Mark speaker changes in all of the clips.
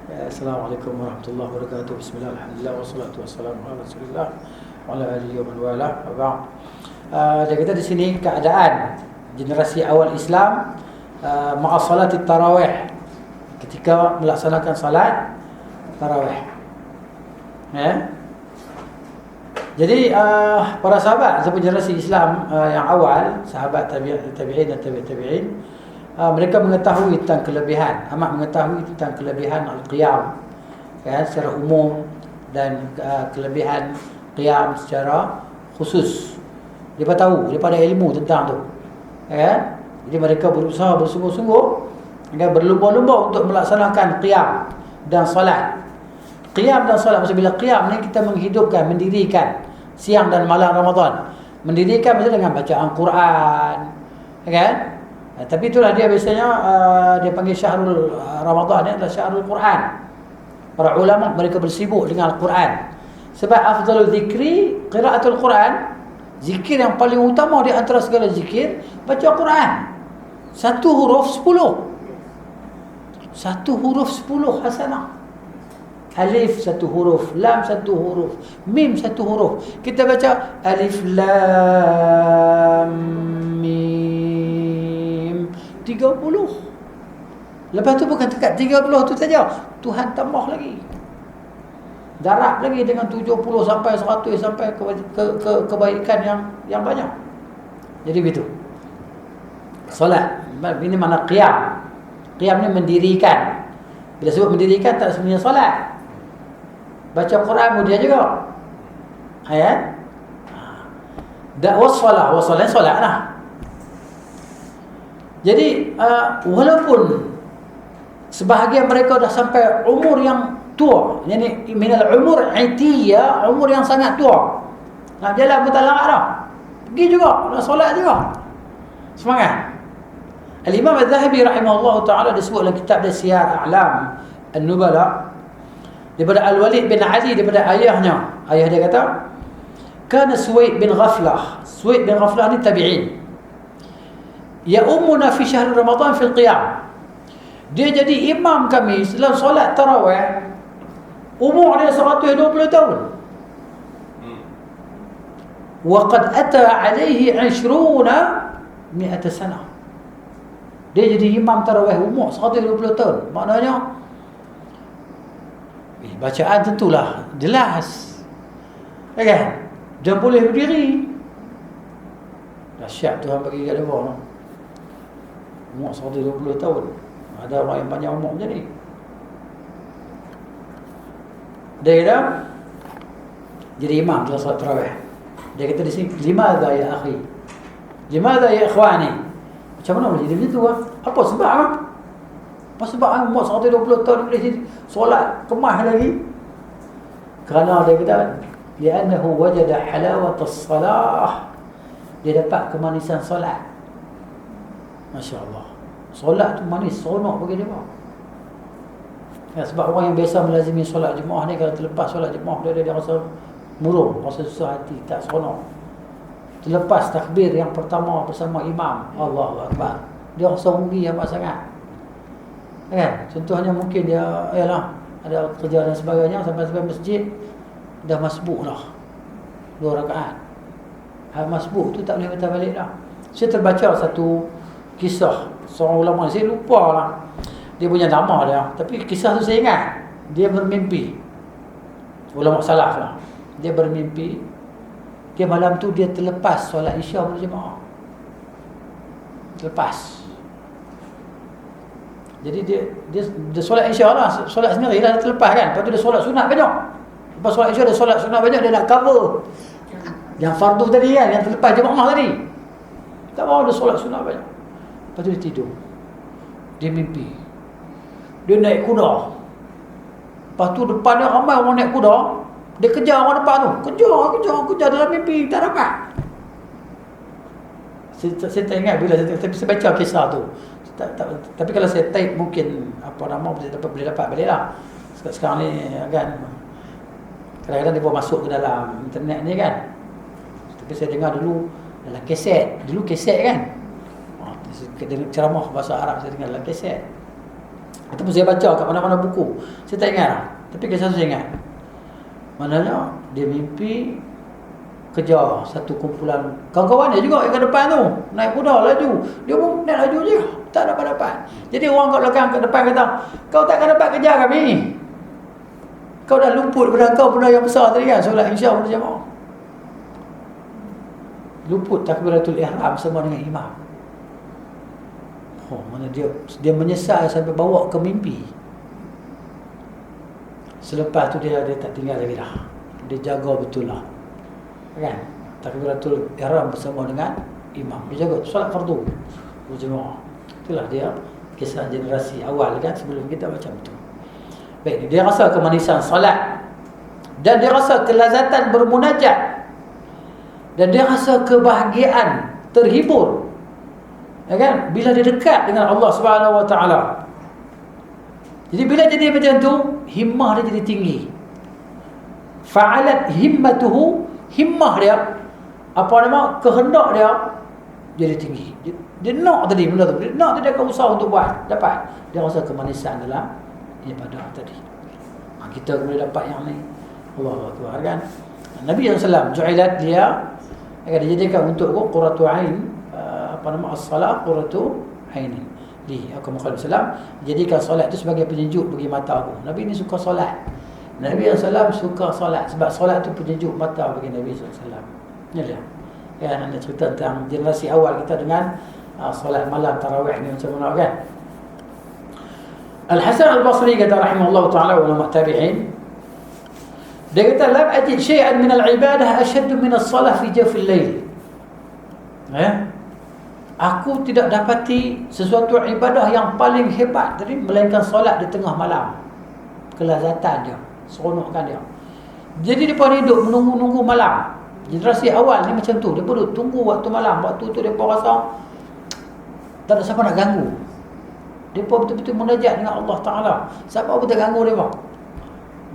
Speaker 1: Assalamualaikum warahmatullahi wabarakatuh. Bismillah, alhamdulillah, wassalatu wassalamu ala Rasulillah wa ala alihi wa man wala. Dia kata di sini keadaan generasi awal Islam ma'a salati tarawih, ketika melaksanakan salat tarawih. Jadi para sahabat ataupun generasi Islam yang awal, sahabat tabi'in dan tabi'in, mereka mengetahui tentang kelebihan, amat mengetahui tentang kelebihan al-qiyam secara umum dan kelebihan qiyam secara khusus. Mereka tahu, mereka ada ilmu tentang tu. Jadi mereka berusaha bersungguh-sungguh dan berlumba-lumba untuk melaksanakan qiyam dan solat. Qiyam dan solat, maksud bila qiyam ni kita menghidupkan, mendirikan siang dan malam Ramadan. Mendirikan maksudnya dengan bacaan Quran, kan? Tapi itulah dia biasanya dia panggil syahrul Ramadan ni adalah syahrul Quran. Para ulama mereka bersibuk dengan Al-Quran. Sebab afdalul zikri qiraatul Quran. Zikir yang paling utama di antara segala zikir baca Quran. Satu huruf 10. Satu huruf 10 hasanah. Alif satu huruf, lam satu huruf, mim satu huruf. Kita baca alif lam mim 30. Lepas tu bukan dekat 30 tu saja, Tuhan tambah lagi. Darab lagi dengan 70 sampai 100 sampai ke kebaikan yang banyak. Jadi begitu. Solat ini makna qiyam. Qiyam ni mendirikan. Bila sebut mendirikan tak sebenarnya solat. Baca Quran kemudian juga ayat wassalah solat lah. Jadi walaupun sebahagian mereka dah sampai umur yang tua, yani minal umur itiyah, umur yang sangat tua, nak jalan pun tak larat dah, pergi juga nak solat juga, semangat. Al-Imam Al-Zahabi rahimahullah ta'ala disebut dalam kitab dia Siyar A'lam An-Nubala, daripada Al-Walid bin Ali, daripada ayahnya. Ayah dia kata, kana Suwaid bin Ghaflah. Suwaid bin Ghaflah ni tabi'in. Ya ummuna fi syahr Ramadan fil qiyam. Dia jadi imam kami dalam solat tarawih. Umur dia 120 tahun. Wa qad ata alaihi 20 sana. Dia jadi imam tarawih umur 120 tahun. Maknanya bacaan tentulah jelas, kan? Dia boleh berdiri. Dahsyat Tuhan bagi kat dia no? Umur 120 tahun. Ada orang yang panjang umur macam ni. Dia kata jadi imam dalam solat tarawih. Dia kata di sini, limadha ya akhi, limadha ya ikhwani, macam mana boleh jadi begitu lah? Apa sebab lah? Apa sebab umur 120 tahun boleh solat kemah lagi? Kerana dia kata li'annahu wajada halawatas salah. Dia dapat kemanisan solat. Masya-Allah. Solat tu manis, seronok bagi dia. Sebab orang yang biasa melazimi solat jemaah ni, kalau terlepas solat jemaah dia rasa murung, rasa susah hati, tak seronok. Terlepas takbir yang pertama bersama imam, Allahu Akbar, dia rasa rugi amat sangat. Kan? Contohnya mungkin dia ada kerja dan sebagainya, sampai masjid dah masbuk dah 2 rakaat. Masbuk tu tak boleh batal balik dah. Saya terbaca satu kisah seorang ulama, saya lupa lah dia punya nama dia, tapi kisah tu saya ingat. Dia bermimpi, ulama salaf lah, dia bermimpi dia malam tu dia terlepas solat Isya berjemaah. Terlepas. Jadi dia solat Isya lah, solat sendiri lah, dia terlepas kan. Lepas tu dia solat sunat banyak. Lepas solat Isya dia solat sunat banyak, dia nak cover yang fardu tadi kan, yang terlepas jemaah tadi. Tak mahu dia solat sunat banyak. Lepas tu dia tidur. Dia mimpi dia naik kuda. Lepas tu depan dia ramai orang naik kuda. Dia kejar orang depan tu. Kejar dalam mimpi, tak dapat. Saya tak ingat bila saya baca kisah tu. Tapi kalau saya type mungkin boleh dapat balik lah. Sekarang ni kan kadang-kadang dia boleh masuk ke dalam internet ni kan. Tapi saya dengar dulu dalam kaset. Dulu kaset kan, ceramah bahasa Arab saya dengar dalam kaset. Ataupun saya baca kat mana-mana buku. Saya tak ingat lah. Tapi kisah tu saya ingat. Maknanya dia mimpi kejar satu kumpulan kawan-kawan dia juga yang ke depan tu. Naik kuda laju. Dia pun naik laju je. Tak dapat-dapat. Jadi orang kat belakang ke depan kata, kau takkan dapat kejar kami. Kau dah luput pada kau benda yang besar tadi kan. Solat insya berjamaah. Luput takbiratul ihram sama dengan imam. Oh, mana dia menyesal sampai bawa ke mimpi. Selepas tu dia tak tinggal lagi dah. Dia jaga betul lah. Kan? Takbiratul ihram bersama dengan imam. Dia jaga solat fardu berjemaah. Itulah dia kisah generasi awal kan, sebelum kita macam tu. Baik, dia rasa kemanisan solat dan dia rasa kelazatan bermunajat dan dia rasa kebahagiaan, terhibur. Ya kan? Bila dia dekat dengan Allah Subhanahu Wa Taala. Jadi bila jadi macam tu, himmah dia jadi tinggi. Fa'alat himmatuhu, himmah dia, apa nama, kehendak dia jadi tinggi. Dia nak tadi benda tu. Dia nak, dia akan usaha untuk buat, dapat. Dia rasa kemanisan dalam ibadah tadi. Kita boleh dapat yang ni. Allahu Akbar kan. Nabi SAW ju'ilat dia akan dijadikan untuk qurratu ain, apa nama, as-salat qurratu ainin li. Aku Muhammad SAW jadikan solat itu sebagai penyejuk bagi mata aku. Nabi ni suka solat. Nabi SAW suka solat sebab solat tu penyejuk mata bagi Nabi SAW. Ni dia. Ya, nak cerita tentang generasi awal kita dengan solat malam tarawih ni macam mana kan. Al-Hasan Al-Basri kata rahimahullah ta'ala ulama tabi'in, dia kata lam ajid syai'an min al-ibadah ashadd min as-salah fi jawf al-lail. Ya. Aku tidak dapati sesuatu ibadah yang paling hebat tadi melainkan solat di tengah malam. Kelazatan dia, seronokkan dia. Jadi dia pun hidup menunggu-nunggu malam. Generasi awal ni macam tu, dia perlu tunggu waktu malam. Waktu tu dia pun rasa tak ada siapa nak ganggu. Dia pun betul-betul munajat dengan Allah Ta'ala. Siapa pun tak ganggu dia pun.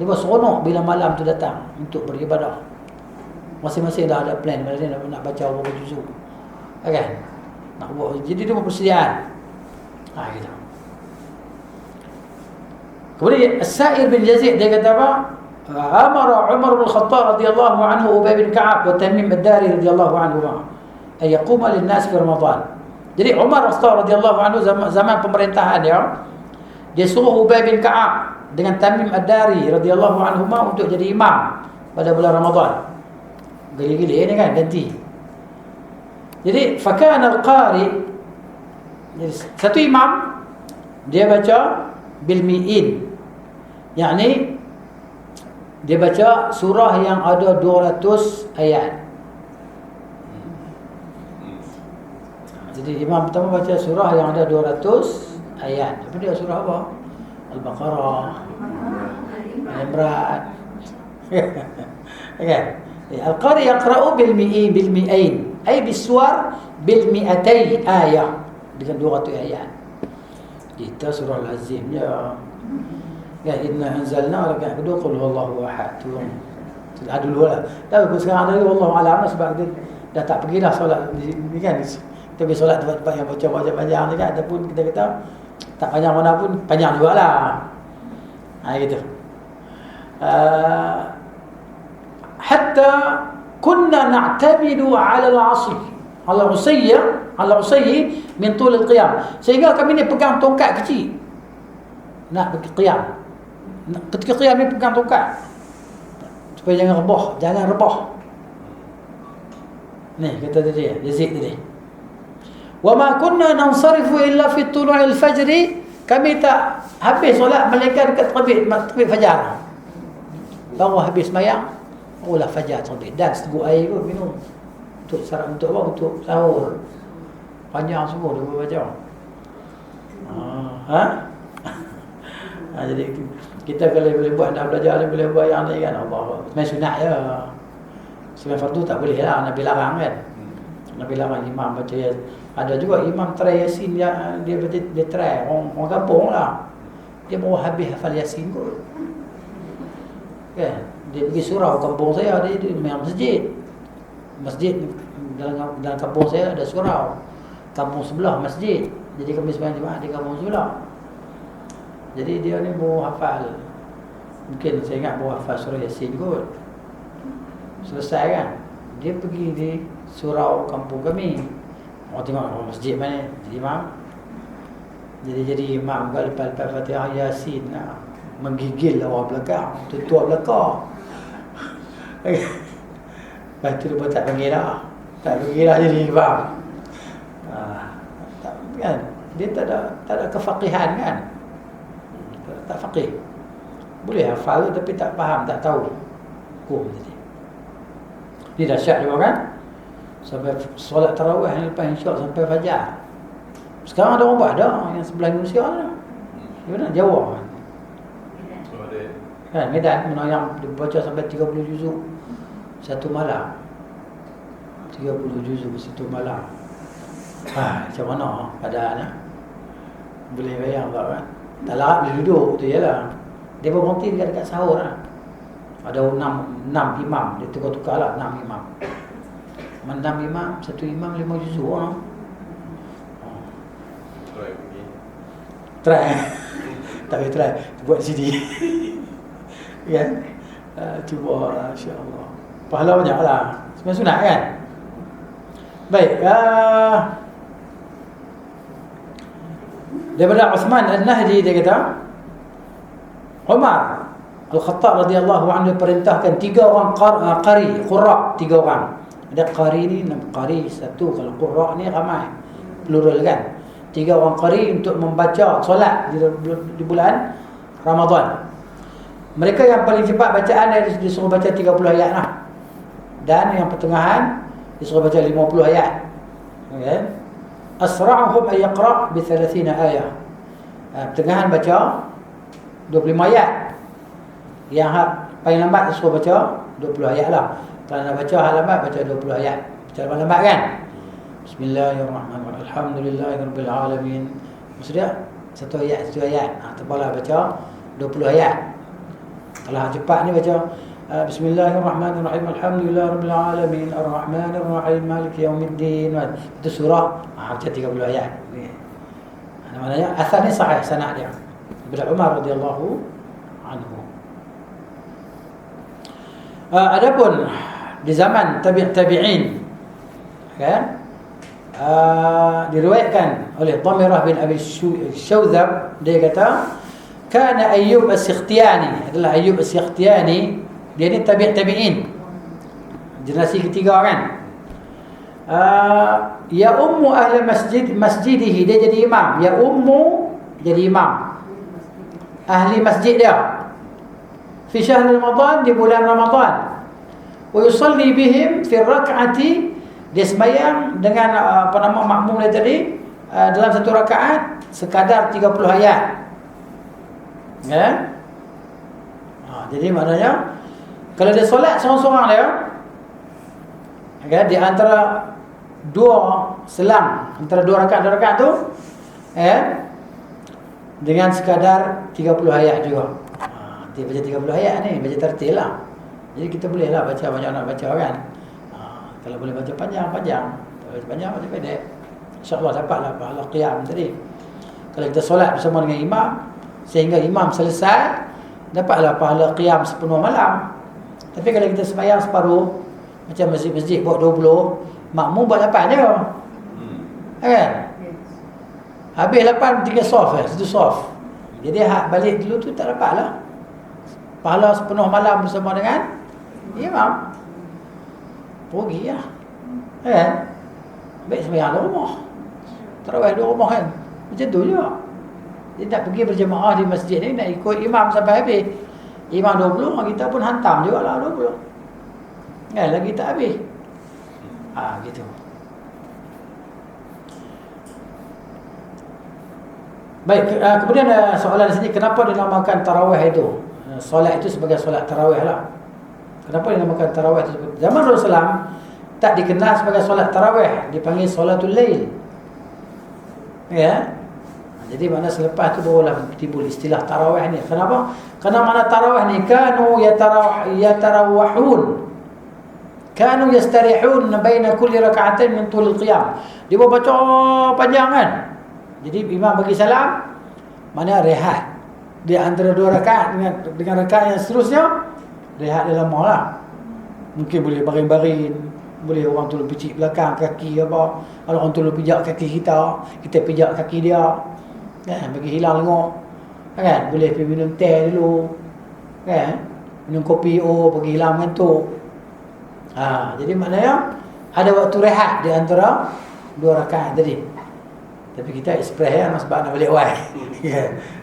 Speaker 1: Dia pun seronok bila malam tu datang untuk beribadah. Masing-masing dah ada plan, bila dia nak baca beberapa juzuk. Kan? Nak buat. Jadi dia persediaan. Gitu. Kemudian As-Sa'ir bin Yazid dia kata apa? Amara Umar bin Khattab radhiyallahu anhu Ubay bin Ka'ab wa Tamim ad-Dari radhiyallahu anhu ay yaquma lin-nas fi Ramadan. Jadi Umar radhiyallahu anhu zaman pemerintahan dia suruh Ubay bin Ka'ab dengan Tamim ad-Dari radhiyallahu anhuma untuk jadi imam pada bulan Ramadan. Gili-gili ni kan ganti. Jadi fakana al-qari, jadi satu imam dia baca bil mi'in. Yakni dia baca surah yang ada 200 ayat. Jadi imam pertama baca surah yang ada 200 ayat. Apa dia surah apa? Al-Baqarah, Al-Imran. Kan? Al-qari yaqra'u bil mi'ain, ay bisuwar bil mi'atain ayat, dengan 200 ayat. Kita surah Al-Azim ya. Ya inna anzalna rakaat kedua qul huwallahu ahad. Tu sudah dulu lah. Tapi sekarang ada wallahu alam sebab dia dah tak pergi dah solat ni kan. Kita pergi solat tempat-tempat yang baca panjang ni kan, ataupun kita kata tak panjang mana pun panjang jugalah. Gitu. Hatta kunna na'tamidu 'ala al-'asr, 'ala usayyi min tul al-qiyam. Sehingga kami ni pegang tongkat kecil nak pergi qiyam. Ketika qiyam ni pegang tongkat supaya jangan rebah. Ni kata dia Yazid tadi. Wa ma kunna nansarifu illa fi tulu'il fajr. Kami tak habis solat melainkan dekat terbit fajar. Baru habis sembahyang, barulah fajar terbit. Dan seteguk air pun minum. Untuk sarapan, untuk apa? Untuk sahur. Panjang semua dia baca. Jadi kita kalau boleh buat, dah belajar ni boleh buat yang ni kan, Allah. Main sunat je. Sembahyang fardu tak boleh lah, Nabi larang kan. Nabi larang imam baca ya. Ada juga imam try Yasin, dia baca, dia try orang kampung lah. Dia baru habis hafal Yasin kot. Kan? Dia pergi surau kampung saya, dia main masjid. Masjid dalam kampung saya ada surau. Kampung sebelah masjid. Jadi kami sembahyang Jumaat di kampung sebelah. Jadi dia ni baru hafal, mungkin saya ingat baru hafal surah Yasin kot. Selesai kan, dia pergi di surau kampung kami. Orang tengok masjid mana jadi imam. Jadi imam kat lepas Fatihah Yasin, menggigil orang belakang, tutup belakang. Lepas tu dia pun tak panggil dah. Tak panggil dah jadi imam. Kan? Dia tak ada kefaqihan kan. Tak faqih. Boleh hafal tapi tak faham, tak tahu hukum tadi. Dia dahsyat juga kan. Sampai solat tarawih yang lepas insya' sampai fajar. Sekarang ada orang buat dah yang sebelah Indonesia dah. Di mana? Jawa kan. Kan Medan yang dibaca sampai 30 juzuk satu malam. 30 juzuk satu malam. Macam mana keadaannya? Boleh bayang tak kan? Tak larat boleh duduk tu jelah. Dia berhenti dekat sahur lah. Ada 6 imam, dia tukar-tukar lah 6 imam. 6 imam, satu imam 5 juzuk lah. Try. Tak boleh try, buat CD. Kan? Cuba insya-Allah. Pahala banyak lah. Sebenarnya sunat kan? Baik, daripada Uthman An-Nahdi dia kata, Umar Al-Khattab radhiyallahu anhu perintahkan 3 orang qurra, 3 orang. Ada qari ni, 6 qari satu, kalau qurra ni ramai, plural kan. 3 orang qari untuk membaca solat di bulan Ramadan. Mereka yang paling cepat bacaan dia disuruh baca 30 ayat lah. Dan yang pertengahan disuruh baca 50 ayat. Okay. Asra'uhum ay yaqra' bi 30 ayat. Pertengahan baca 25 ayat. Yang paling lambat disuruh baca 20 ayat lah. Kalau nak baca hal lambat, baca 20 ayat. Baca lambat kan? Bismillahirrahmanirrahim. Alhamdulillahirabbil alamin. Maksudnya satu ayat. Tepalah baca 20 ayat. Kalau cepat ni baca Bismillahirrahmanirrahim. Alhamdulillahirabbil alamin. Arrahmanirrahim. Maliki yaumiddin. Itu surah baca 30 ayat. Maknanya asal ni sahih sanad dia. Daripada Umar radhiyallahu anhu. Adapun di zaman tabi'in kan, diriwayatkan oleh Dhamirah bin Abi Syawzab, dia kata kana Ayyub As-Sikhtiyani, adalah Ayyub As-Sikhtiyani, dia ni tabi'in generasi ketiga kan. Ya ummu ahli masjidihi, dia jadi imam. Ya ummu, jadi imam ahli masjid dia fi syahr Ramadan, di bulan Ramadan. Wa yusalli bihim fi rak'ati, dia sembahyang dengan makmum dia tadi dalam satu rakaat sekadar 30 ayat. Ya. Jadi maknanya kalau dia solat seorang-seorang dia, okay, di antara 2 selang, antara 2 rakaat tu, dengan sekadar 30 ayat juga. Dia baca 30 ayat ni, baca tertil lah. Jadi kita boleh lah baca banyak nak baca kan. Kalau boleh baca panjang, kalau baca panjang, baca pendek, InsyaAllah dapatlah pahala qiyam tadi. Kalau kita solat bersama dengan imam sehingga imam selesai, dapatlah pahala qiyam sepenuh malam. Tapi kalau kita sembahyang separuh, macam masjid-masjid buat 20, makmum buat 8 je. Kan? Habis 8 tinggal soft satu soft. Jadi hak balik dulu tu tak dapat lah pahala sepenuh malam bersama dengan imam. Pergi lah kan? Baik sembahyang di rumah, tarawih di rumah kan, macam tu je. Dia nak pergi berjemaah di masjid ni, nak ikut imam sampai habis. Imam 20, kita pun hantam juga lah 20 kan, lagi tak habis. Gitu. Baik, kemudian soalan di sini, kenapa dinamakan tarawih itu? Solat itu sebagai solat tarawih lah. Kenapa dinamakan tarawih itu? Zaman Rasulullah tak dikenal sebagai solat tarawih, dipanggil solatul lail. Ya. Jadi mana selepas tu barulah timbul istilah tarawih ni. Kenapa? Kerana mana tarawih ni kanu yatarawahun. Kanu yastarihun baina kulli rak'atain min tulil qiyam. Dia baca panjang kan. Jadi imam bagi salam, mana rehat. di antara 2 rakaat dengan rakaat yang seterusnya, rehat dia lama lah. Mungkin boleh baring-baring, boleh orang tolong pijak belakang kaki apa, kalau orang tolong pijak kaki kita pijak kaki dia, kan, bagi hilang lengup, kan. Boleh pergi minum teh dulu, kan, minum kopi bagi hilang mengantuk. Jadi maknanya ada waktu rehat di antara 2 rakaat tadi. Tapi kita express ya, sebab nak balik awal.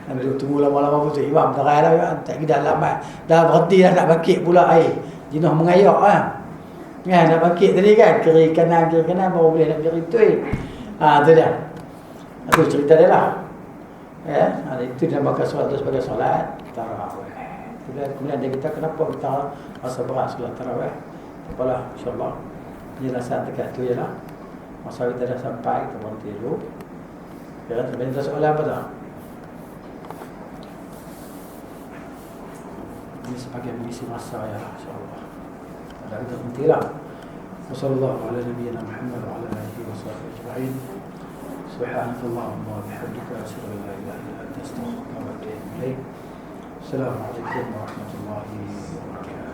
Speaker 1: Nak duduk tunggu lama-lama betul. Imam terai lah, tak kira lambat. Dah berhenti dah nak bangkit pula air. Jenuh mengayak lah. Nak bangkit tadi kan, kiri kanan baru boleh nak kiri tu. Tu dia. Itu cerita dia lah. Itu dia bakal solat tu sebagai solat tarawih. Kemudian dia kita kenapa kita rasa berat solat tarawih. Apalah, insyaAllah penjelasan dekat tu je lah. Masa kita dah sampai, kita berhenti dulu. Ya, sampai ada soalan apa tak? Ini sebagai mengisi masa ya, insyaAllah. Ada kita berhenti lah. Wassalamualaikum warahmatullahi wabarakatuh. Wa ala alihi wa sahbihi ajma'in. Subhanakallahumma wa bihamdika asyhadu an la ilaha illa anta astaghfiruka wa atubu ilaik. Assalamualaikum warahmatullahi wabarakatuh.